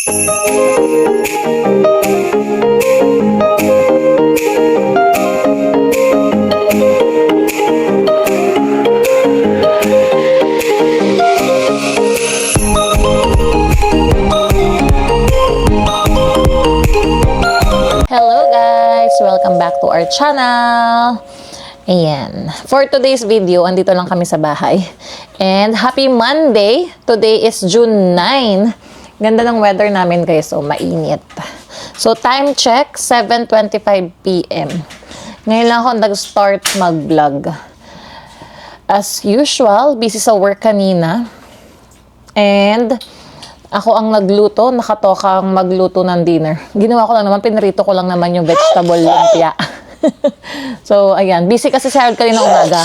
Hello guys! Welcome back to our channel! Ayan. For today's video, andito lang kami sa bahay. And happy Monday! Today is June 9. Ganda ng weather namin guys, so mainit. So time check, 7:25 PM. Ngayon lang ako nag-start mag-vlog. As usual, busy sa work kanina. And ako ang nagluto, nakatoka ang magluto ng dinner. Ginawa ko lang naman, pinrito ko lang naman yung vegetable lumpia. So, ayan. Busy kasi si Harold kanina umaga.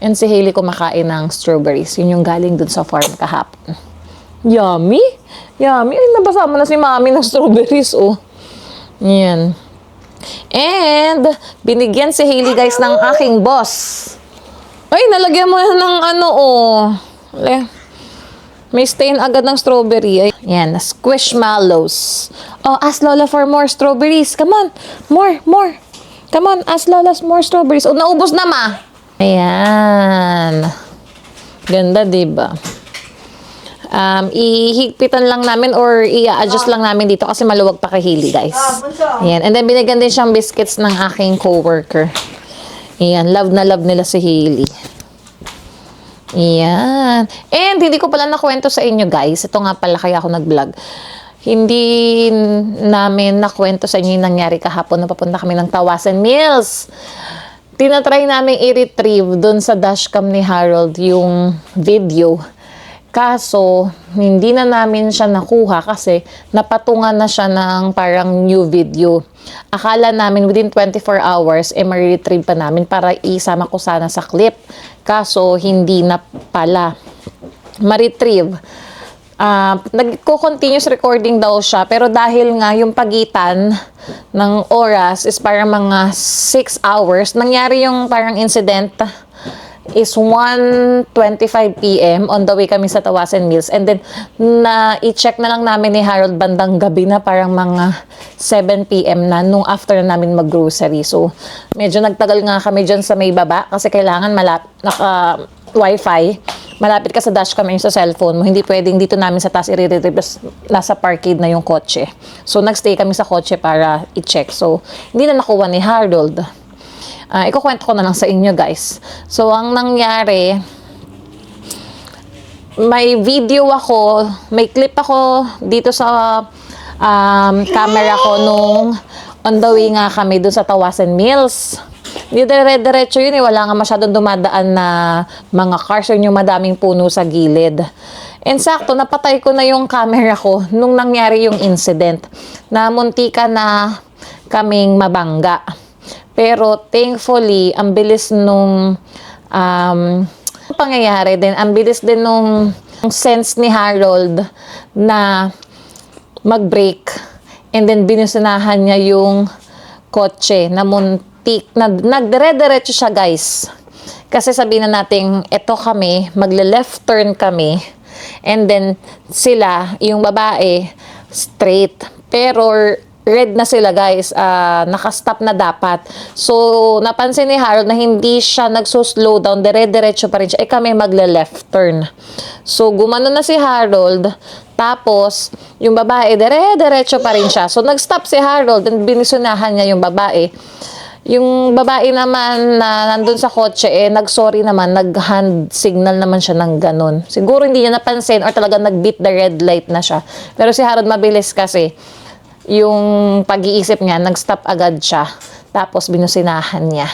And si Hailey kumakain ng strawberries. Yun yung galing dun sa farm kahapon. Yummy! Yummy! Ay, nabasa mo na si mami ng strawberries, oh. Yan. And, binigyan si Hailey, guys, ng aking boss. Ay, nalagyan mo ng ano, oh. May stain agad ng strawberry. Ayan, squishmallows. Oh, ask Lola for more strawberries. Come on, more. Come on, ask Lola more strawberries. Oh, naubos na, ma. Ayan. Ganda, diba? Ihigpitan lang namin or i-adjust lang namin dito kasi maluwag pa kay Hailey, guys. Ayan. And then, binigyan din siyang biscuits ng aking coworker. Ayan, love na love nila si Hailey. Ayan. And hindi ko pala nakwento sa inyo guys. Ito nga pala kaya ako nag-vlog. Hindi namin nakwento sa inyo yung nangyari kahapon na papunta kami ng Tawasan Mills. Tinatry namin i-retrieve dun sa dashcam ni Harold yung video. Kaso, hindi na namin siya nakuha kasi napatungan na siya ng parang new video. Akala namin within 24 hours, ma-retrieve pa namin para isama ko sana sa clip. Kaso, hindi na pala ma-retrieve. Nagko-continuous recording daw siya, pero dahil nga yung pagitan ng oras is parang mga 6 hours, nangyari yung parang incident is 1:25 PM on the way kami sa Tawasan Mills. And then, i-check na lang namin ni Harold bandang gabi na parang mga 7 PM na nung after na namin mag-grocery. So, medyo nagtagal nga kami dyan sa may baba kasi kailangan naka-wifi. Malapit ka sa dashcam yung sa cellphone mo. Hindi pwedeng dito namin sa taas i-retrieve. Nasa parkade na yung kotse. So, nagstay kami sa kotse para i-check. So, hindi na nakuha ni Harold. Ikukwento ko na lang sa inyo guys. So, ang nangyari, may video ako, may clip ako dito sa camera ko nung on the way nga kami dun sa Tawasan Mills. Hindi dire-diretso yun wala nga masyadong dumadaan na mga cars yun yung madaming puno sa gilid. And sakto, napatay ko na yung camera ko nung nangyari yung incident na muntika na kaming mabangga. Pero thankfully, ang bilis nung pangyayari din, ang bilis din nung sense ni Harold na mag-brake. And then binusunahan niya yung kotse na muntik. Nagdire-diretso siya guys. Kasi sabihin na natin, eto kami, magle-left turn kami. And then sila, yung babae, straight. Pero red na sila guys, nakastop na dapat. So, napansin ni Harold na hindi siya nagso-slow down, dire-diretso pa rin siya. Kami magle-left turn. So, gumano na si Harold, tapos, yung babae, dire-diretso pa rin siya. So, nag-stop si Harold, and binisunahan niya yung babae. Yung babae naman na nandun sa kotse, nag-sorry naman, nag-hand signal naman siya ng ganun. Siguro hindi niya napansin or talaga nag-beat the red light na siya. Pero si Harold mabilis kasi, yung pag-iisip niya, nag-stop agad siya. Tapos, binusinahan niya.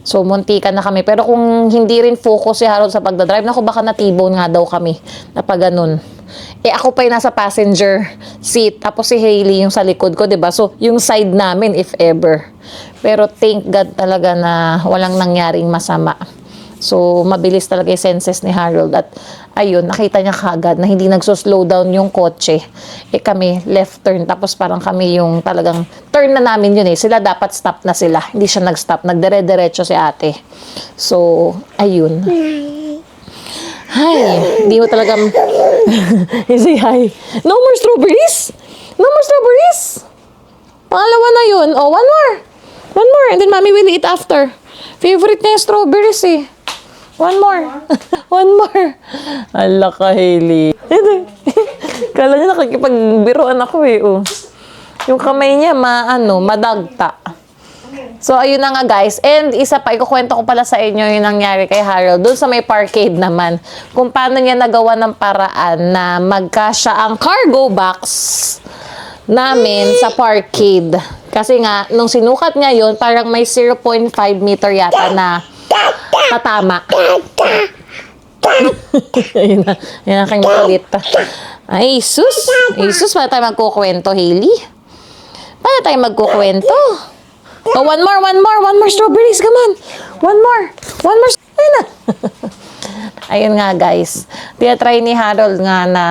So, muntikan na kami. Pero kung hindi rin focus si Harold sa pagdadrive, naku, baka natibon nga daw kami na pag ganun. Ako pa yung nasa passenger seat. Tapos si Hailey yung sa likod ko, diba? So, yung side namin, if ever. Pero thank God talaga na walang nangyaring masama. So, mabilis talaga yung senses ni Harold. At, ayun, nakita niya kagad na hindi nagso-slow down yung kotse. Kami, left turn. Tapos parang kami yung talagang turn na namin yun Sila dapat stop na sila. Hindi siya nag-stop. Nagdire-diretso si ate. So, ayun. Hi, hindi mo talaga... Say hi. No more strawberries? No more strawberries? Pangalawa na yun. Oh, one more. One more. And then mommy will eat after. Favorite niya yung strawberries eh. One more. One more. Ala ka, Hailey. Kala niya nakikipagbiruan ako eh. Oh. Yung kamay niya, madagta. So, ayun na nga guys. And isa pa, ikukwento ko pala sa inyo yung nangyari kay Harold. Doon sa may parkade naman. Kung paano niya nagawa ng paraan na magkasya ang cargo box namin sa parkade. Kasi nga, nung sinukat niya yun, parang may 0.5 meter yata na tatama. Ayun na. Yan ang kanyang makulit. Ay, sus. Ay, sus. Paano tayo magkukwento, Hailey? Paano tayo magkukwento? Oh, one more strawberries. Come on. One more. Ayun na. Ayun nga, guys. Tinatry ni Harold nga na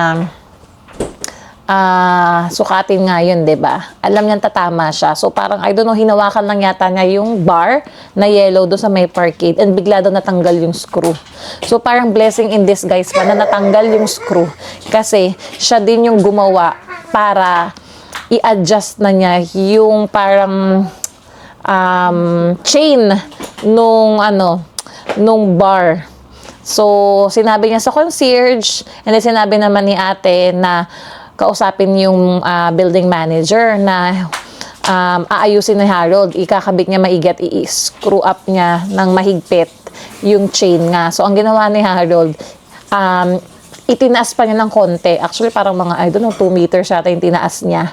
sukatin nga yun, 'di ba? Alam niyang tatama siya. So parang I don't know, hinawakan lang yata niya yung bar na yellow doon sa may parkade and bigla daw natanggal yung screw. So parang blessing in disguise pa na natanggal yung screw kasi siya din yung gumawa para i-adjust na niya yung parang chain nung bar. So sinabi niya sa concierge and then sinabi naman ni ate na kausapin yung building manager na aayusin ni Harold. Ikakabit niya maigit, i-screw up niya ng mahigpit yung chain nga. So, ang ginawa ni Harold, itinaas pa niya ng konti. Actually, parang mga, I don't know, 2 meters yata yung tinaas niya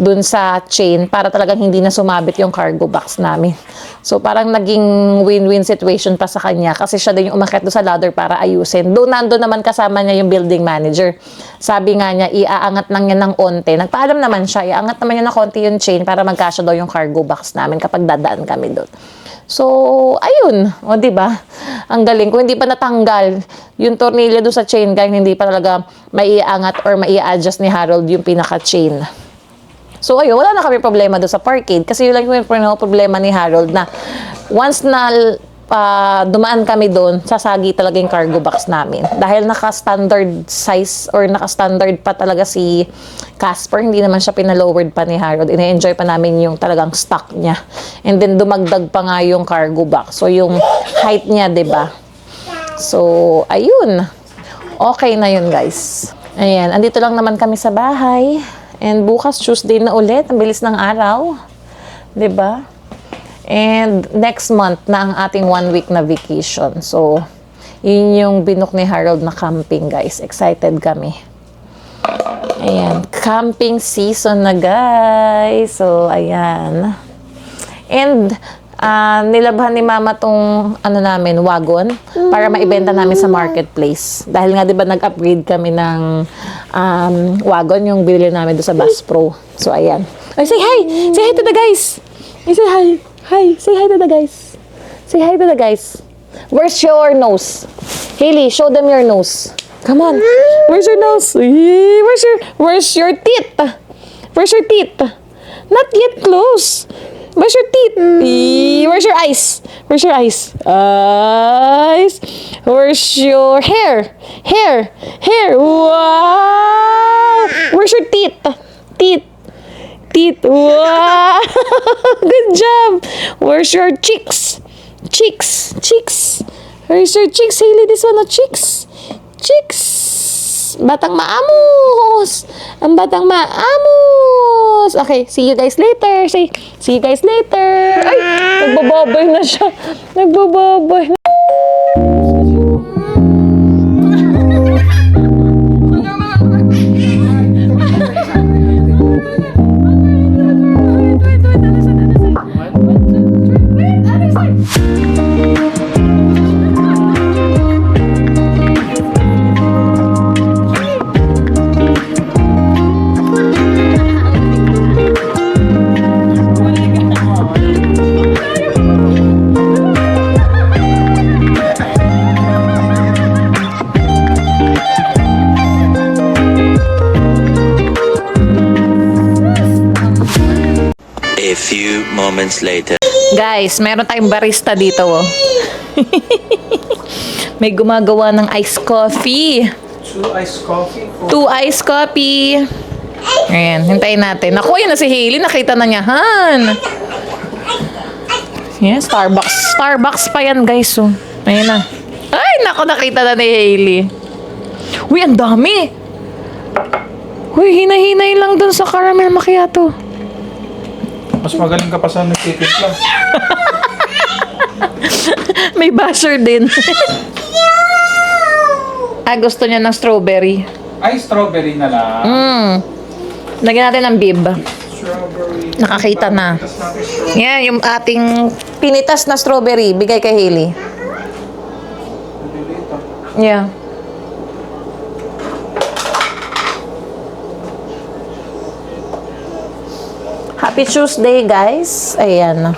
dun sa chain para talagang hindi na sumabit yung cargo box namin. So, parang naging win-win situation pa sa kanya kasi siya din yung umakyat doon sa ladder para ayusin. Doon nandun naman kasama niya yung building manager. Sabi nga niya, iaangat lang niya ng konti. Nagpaalam naman siya, iaangat naman niya ng konti yung chain para magkasya daw yung cargo box namin kapag dadaan kami doon. So, ayun. O, diba? Ang galing. Kung hindi pa natanggal yung tornilyo doon sa chain, kaya hindi pa talaga maiangat or mai-adjust ni Harold yung pinaka-chain. So, ayun, wala na kami problema doon sa parkade. Kasi yun lang yung problema ni Harold na once na dumaan kami doon, sasagi talaga yung cargo box namin. Dahil naka-standard size or naka-standard pa talaga si Casper, hindi naman siya pinalowered pa ni Harold. Ina-enjoy pa namin yung talagang stock niya. And then, dumagdag pa nga yung cargo box. So, yung height niya, 'di ba? So, ayun. Okay na yun, guys. Ayan, andito lang naman kami sa bahay. And bukas, Tuesday na ulit. Ang bilis ng araw. 'Di ba? And next month na ang ating 1 week na vacation. So, yun yung binook ni Harold na camping, guys. Excited kami. Ayan. Camping season na, guys. So, ayan. And, nilabhan ni Mama tong namin, wagon para maibenta namin sa marketplace. Dahil nga 'di ba nag-upgrade kami ng wagon yung binili namin do sa Bass Pro. So ayan. Ay, say hi. Say hi to the guys. Ay, say hi. Hi. Say hi to the guys. Say hi to the guys. Where's your nose? Hailey, show them your nose. Come on. Where's your nose? Where's your teeth? Where's your teeth? Not yet close. Where's your teeth? Where's your eyes? Where's your eyes? Eyes. Where's your hair? Hair. Wow. Where's your teeth? Teeth. Wow. Good job. Where's your cheeks? Cheeks. Where's your cheeks, Hailey? This one, no cheeks. Batang maamos. Ang batang maamos. Okay, see you guys later. Say, see you guys later. Ay, nagbababay na siya. Nagbababay na. A few moments later. Guys, meron tayong barista dito. Oh. May gumagawa ng iced coffee. 2 iced coffee. 2 iced coffee. Ayan, hintayin natin. Naku, yun na si Hailey. Nakita na niya, Han. Yan, Starbucks. Starbucks pa yan, guys. Oh. Ayan na. Ay, naku, nakita na ni Hailey. Uy, ang dami. Uy, hinay-hinay lang dun sa caramel macchiato. Mas magaling ka pa sa nagtitimpla. May basher din. Gusto niya ng strawberry. Ay, strawberry na lang. Lagyan natin ng bib. Strawberry. Nakakita na. Tapos natin strawberry. Yan, yung ating pinitas na strawberry. Bigay kay Hailey. Dito. Yeah. Happy Tuesday, guys. Ayan.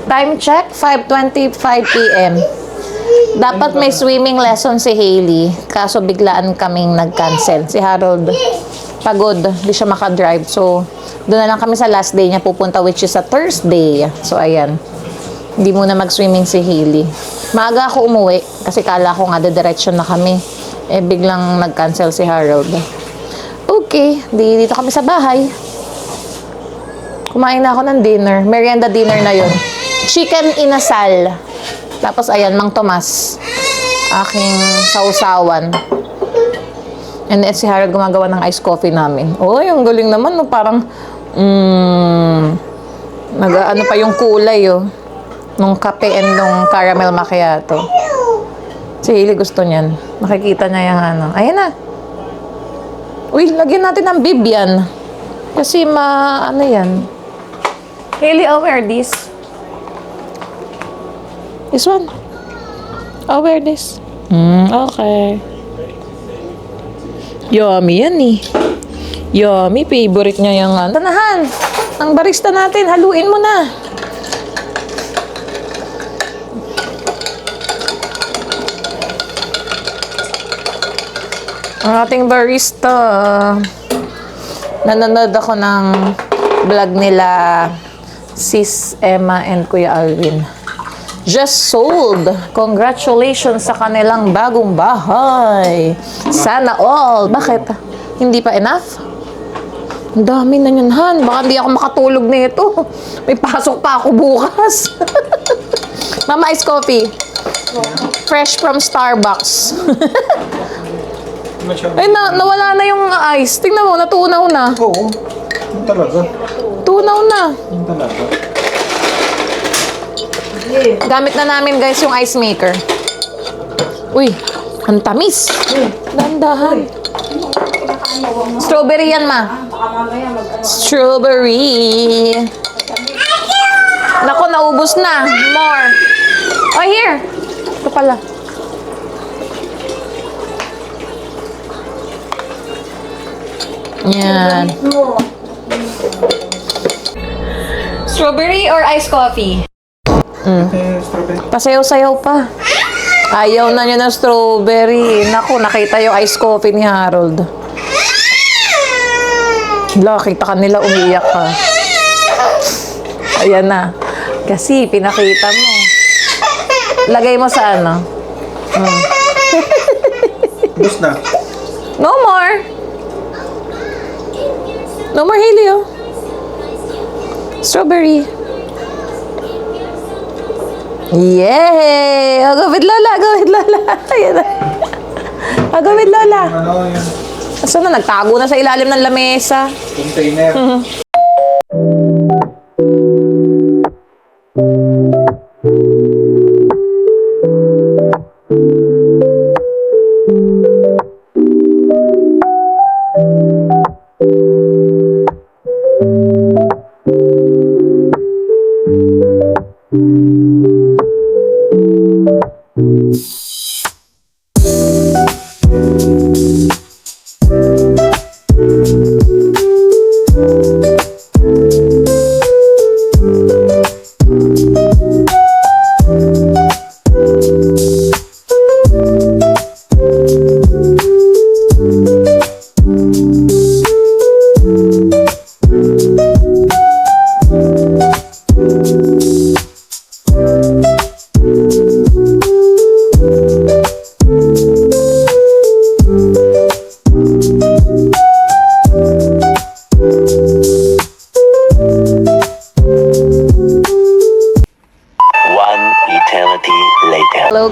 Time check, 5:25 p.m. Dapat may swimming lesson si Hailey. Kaso biglaan kaming nag-cancel. Si Harold, pagod. Hindi siya makadrive. So, doon na lang kami sa last day niya pupunta, which is sa Thursday. So, ayan. Hindi muna mag-swimming si Hailey. Maaga ako umuwi kasi kala ko nga dediretso na kami. Biglang nag-cancel si Harold. Okay, dito kami sa bahay. Kumain na ako ng dinner. Merienda dinner na yun. Chicken inasal. Tapos ayan, Mang Tomas. Aking sausawan. And then si Harold gumagawa ng iced coffee namin. Oh, yung galing naman. No? Parang, ano pa yung kulay, oh. Nung kape and nung caramel macchiato. Si Hailey gusto niyan. Nakikita niya yung ano. Ayan na. Uy, lagyan natin ng bib yan. Kasi ano yan. Hailey, I'll wear this. This one. I'll wear this. Okay. Yummy yan eh. Yummy, favorite niya yung ano. Tanahan, ang barista natin, haluin mo na. Ang ating barista. Nanonood ako ng vlog nila Sis Emma and Kuya Alvin. Just sold. Congratulations sa kanilang bagong bahay. Sana all. Bakit? Hindi pa enough? Ang dami na yun, Han. Baka hindi ako makatulog nito. May pasok pa ako bukas. Mama, iced coffee. Fresh from Starbucks. Ay, nawala na yung ice. Tingnan mo, natunaw na. Oo. Yung talaga. Tunaw na. Yung talaga. Gamit na namin, guys, yung ice maker. Uy, ang tamis. Dandahan. Strawberry yan, ma. Strawberry. Naku, naubos na. More. Oh, here. Ito pala. Yan. Strawberry or iced coffee? Strawberry. Pasayaw-sayaw pa. Ayaw na niya ng strawberry. Naku, nakita yung iced coffee ni Harold. Hala, kita ka nila umiiyak ka. Ayan na. Kasi pinakita mo. Lagay mo sa ano? Bus na. No more. No more, Hailey, oh. Strawberry. Yay! Oh, go with Lola, go with Lola. Ayan na. Oh, go with Lola. Ano yun? Asa na? Nagtago na sa ilalim ng lamesa. Container.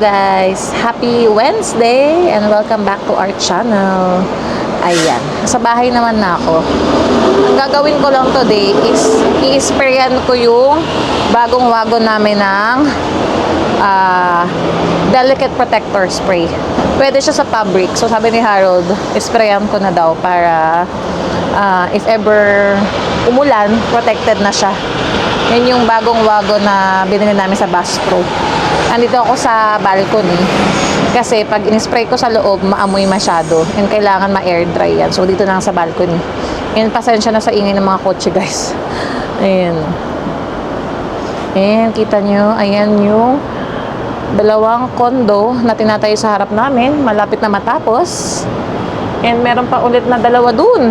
guys! Happy Wednesday and welcome back to our channel. Ayan, sa bahay naman na ako. Ang gagawin ko lang today is i-sprayan ko yung bagong wagon namin ng delicate protector spray. Pwede siya sa fabric. So sabi ni Harold, isprayan ko na daw para if ever umulan, protected na siya. Yan yung bagong wagon na binili namin sa Bass Pro. Andito ako sa balcony kasi pag in-spray ko sa loob, maamoy masyado and kailangan ma-air dry yan. So dito na lang sa balcony. And pasensya na sa ingay ng mga kotse, guys. Ayan. And kita nyo, ayan yung dalawang condo na tinatayo sa harap namin. Malapit na matapos. And meron pa ulit na dalawa dun.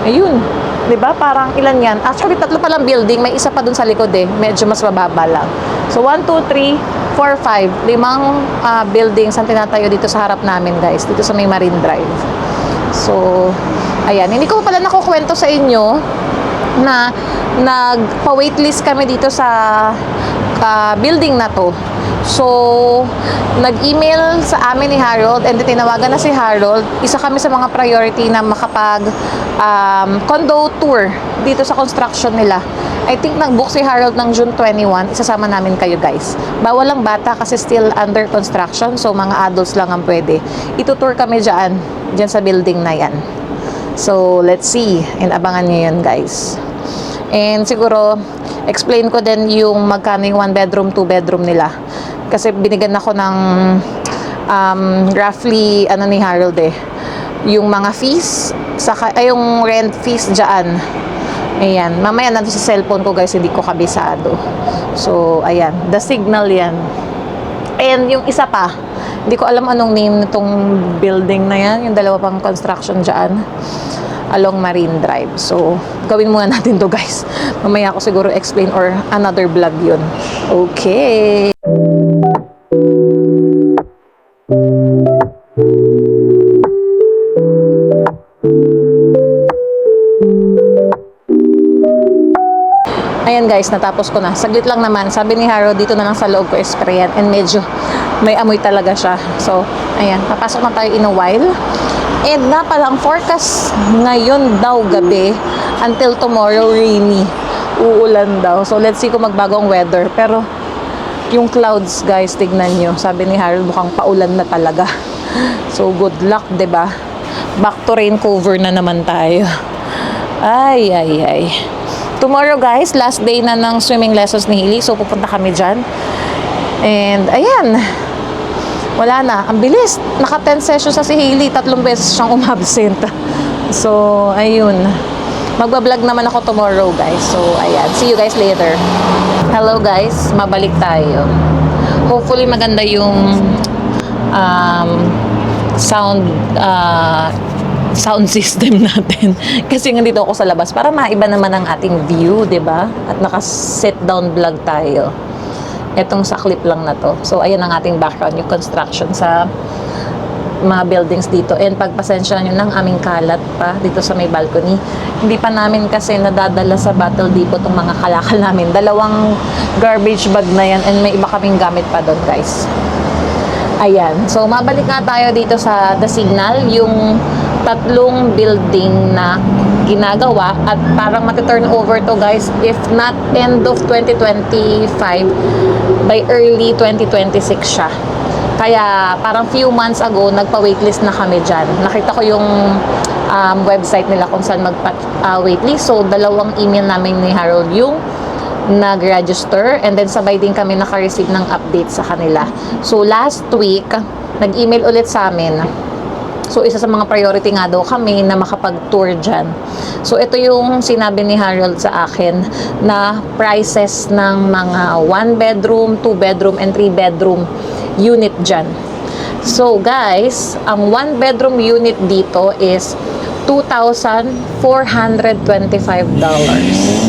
Ayun. Diba? Parang ilan yan? Actually, tatlo palang building. May isa pa dun sa likod eh. Medyo mas mababa lang. So, 1, 2, 3, 4, 5. 5 buildings ang tinatayo dito sa harap namin, guys. Dito sa may Marine Drive. So, ayan. Hindi ko pala nakukwento sa inyo na nagpa-waitlist kami dito sa building na to. So, nag-email sa amin ni Harold and tinawagan na si Harold. Isa kami sa mga priority na makapag condo tour dito sa construction nila. I think nag-book si Harold ng June 21. Isasama namin kayo, guys. Bawal lang bata kasi still under construction. So, mga adults lang ang pwede. Itutour kami dyan sa building na yan. So, let's see. And abangan nyo yun, guys. And siguro, explain ko din yung magkano yung 1 bedroom, 2 bedroom nila. Kasi binigyan ako ng roughly, ni Harold yung mga fees, saka, yung rent fees dyan. Ayan. Mamaya nandun sa cellphone ko, guys, hindi ko kabisado. So, ayan. The Signal yan. And yung isa pa, hindi ko alam anong name nitong building na yan. Yung dalawa pang construction dyan along Marine Drive. So, gawin muna natin to, guys. Mamaya ako siguro explain or another vlog yun. Okay. Ayan, guys, natapos ko na. Saglit lang naman. Sabi ni Harold, dito na lang sa loob ko sprayan. And medyo may amoy talaga siya. So, ayan. Papasok na tayo in a while. And na palang forecast ngayon daw gabi until tomorrow rainy. Uulan daw. So, let's see kung magbago ang weather. Pero, yung clouds, guys, tignan nyo. Sabi ni Harold, mukhang paulan na talaga. So, good luck, 'di ba? Back to rain cover na naman tayo. Ay. Tomorrow, guys, last day na ng swimming lessons ni Hilly. So, pupunta kami dyan. And, ayan. Wala na. Ang bilis. Naka 10 sessions sa si Hilly. 3 beses siyang umabsent. So, ayun. Magbablog naman ako tomorrow, guys. So, ayan. See you guys later. Hello, guys. Mabalik tayo. Hopefully, maganda yung sound system natin. Kasi nandito ako sa labas para maiba naman ang ating view, 'di ba? At naka-sit down vlog tayo. Etong sa clip lang na to. So, ayan ang ating background, yung construction sa mga buildings dito. And pagpasensya nyo ng aming kalat pa dito sa may balcony. Hindi pa namin kasi nadadala sa Battle Depot itong mga kalakal namin. 2 garbage bag na yan and may iba kaming gamit pa doon, guys. Ayan. So, mabalik nga tayo dito sa The Signal, yung 3 building na ginagawa at parang mati-turn over to, guys, if not end of 2025, by early 2026 siya. Kaya parang few months ago, nagpa-waitlist na kami dyan. Nakita ko yung website nila kung saan magpa-waitlist. So, 2 email namin ni Harold yung nag-register and then sabay din kami naka-receive ng update sa kanila. So, last week, nag-email ulit sa amin. So, isa sa mga priority nga daw kami na makapag-tour dyan. So, ito yung sinabi ni Harold sa akin na prices ng mga 1 bedroom, 2 bedroom, and 3 bedroom unit dyan. So, guys, ang 1 bedroom unit dito is $2,425.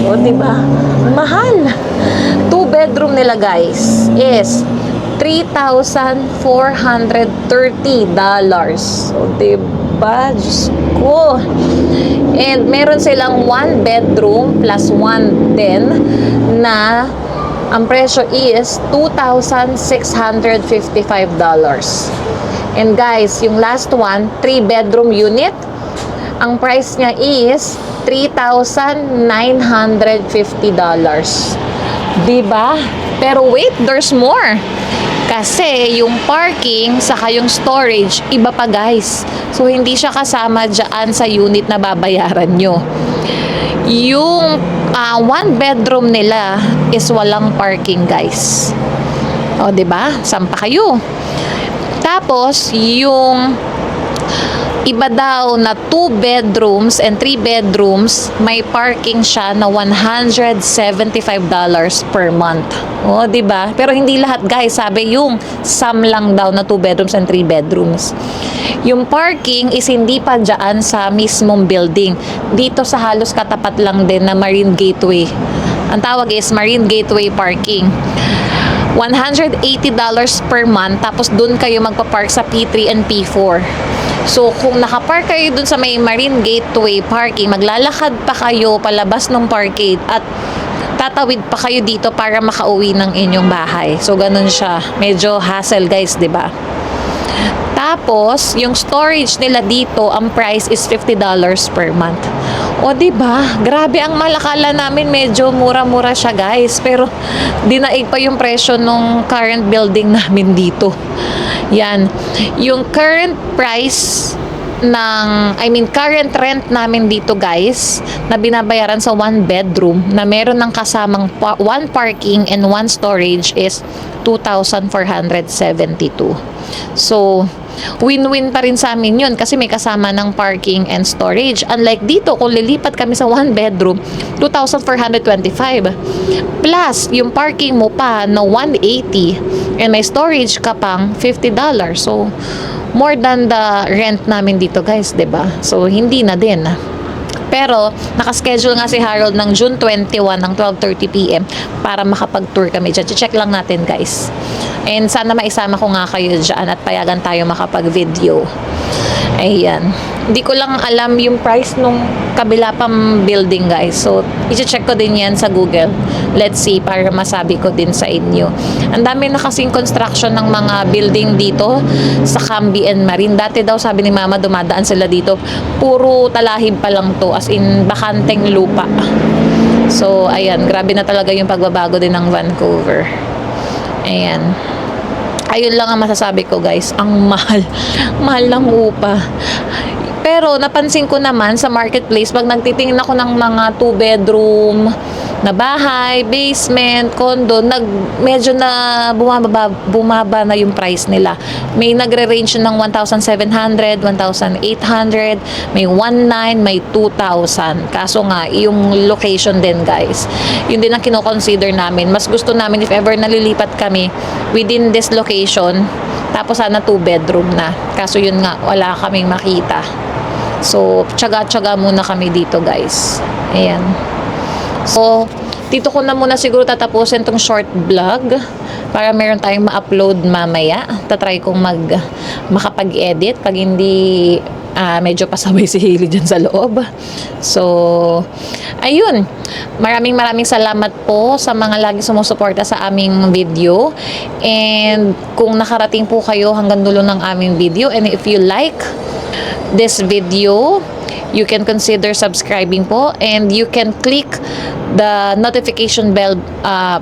So, diba? Mahal! 2 bedroom nila, guys, is $3,430. So, diba? Diyos ko. And meron silang 1 bedroom plus 1 den na ang presyo is $2,655. And guys, yung last one, 3-bedroom unit, ang price niya is $3,950. Diba? Pero wait, there's more. Kasi yung parking saka yung storage, iba pa guys. So hindi siya kasama dyan sa unit na babayaran nyo. Yung 1 bedroom nila is walang parking guys. O diba? Saan pa kayo? Tapos yung iba daw na 2 bedrooms and 3 bedrooms, may parking siya na $175 per month. O, di ba? Pero hindi lahat, guys. Sabi yung some lang daw na 2 bedrooms and 3 bedrooms. Yung parking is hindi pa dyan sa mismong building. Dito sa halos katapat lang din na Marine Gateway. Ang tawag is Marine Gateway Parking. $180 per month, tapos dun kayo magpa-park sa P3 and P4. So, kung nakapark kayo dun sa may Marine Gateway Parking, maglalakad pa kayo palabas ng parkade at tatawid pa kayo dito para makauwi ng inyong bahay. So, ganun siya. Medyo hassle guys, di ba? Tapos, yung storage nila dito, ang price is $50 per month. O, diba? Grabe ang malakala namin. Medyo mura-mura siya, guys. Pero, dinaig pa yung presyo nung current building namin dito. Yan. Yung current price current rent namin dito, guys, na binabayaran sa 1 bedroom, na meron ng kasamang 1 parking and 1 storage is $2,472. So, win-win pa rin sa amin yun kasi may kasama ng parking and storage. Unlike dito, kung lilipat kami sa 1 bedroom, $2,425. Plus, yung parking mo pa na $180 and may storage ka pang $50. So, more than the rent namin dito, guys, 'di ba? So, hindi na din. Pero, nakaschedule nga si Harold ng June 21 ng 12:30 PM para makapag-tour kami dyan. Check lang natin, guys. And sana maisama ko nga kayo dyan at payagan tayo makapag-video. Ayan. Hindi ko lang alam yung price nung kabila pang building, guys. So, i-check ko din yan sa Google. Let's see, para masabi ko din sa inyo. Ang dami na kasing construction ng mga building dito sa Camby and Marine. Dati daw, sabi ni Mama, dumadaan sila dito. Puro talahib pa lang to, as in bakanteng lupa. So, ayan. Grabe na talaga yung pagbabago din ng Vancouver. Ayan. Ayun lang ang masasabi ko, guys. Ang mahal. Mahal ng upa. Pero napansin ko naman sa marketplace, pag nagtitingin ako ng mga 2 bedroom na bahay, basement, condo, medyo na bumaba na yung price nila. May nagre-range ng 1,700, 1,800, may 1,900, may 2,000. Kaso nga, yung location din, guys. Yun din ang kino-consider namin. Mas gusto namin if ever nalilipat kami within this location, tapos sana 2 bedroom na. Kaso yun nga, wala kaming makita. So, tsaga-tsaga muna kami dito, guys. Ayan. So, dito ko na muna siguro tatapusin tong short vlog para meron tayong ma-upload mamaya. Tatry kong makapag-edit pag hindi medyo pasabay si Hailey dyan sa loob. So, ayun. Maraming salamat po sa mga lagi sumusuporta sa aming video. And kung nakarating po kayo hanggang dulo ng aming video, and if you like this video, you can consider subscribing po, and you can click the notification bell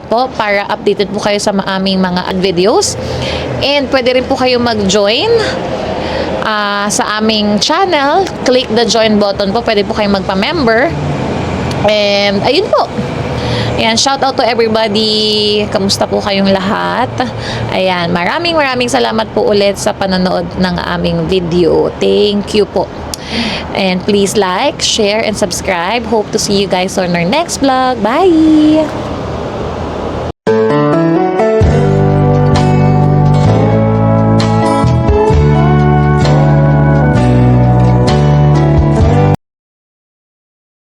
po para updated po kayo sa aming mga videos. And pwede rin po kayo mag-join sa aming channel. Click the join button po. Pwede po kayo magpa-member. And ayun po. Ayan, shout out to everybody. Kamusta po kayong lahat? Ayan, maraming salamat po ulit sa panonood ng aming video. Thank you po. And please like, share, and subscribe. Hope to see you guys on our next vlog. Bye!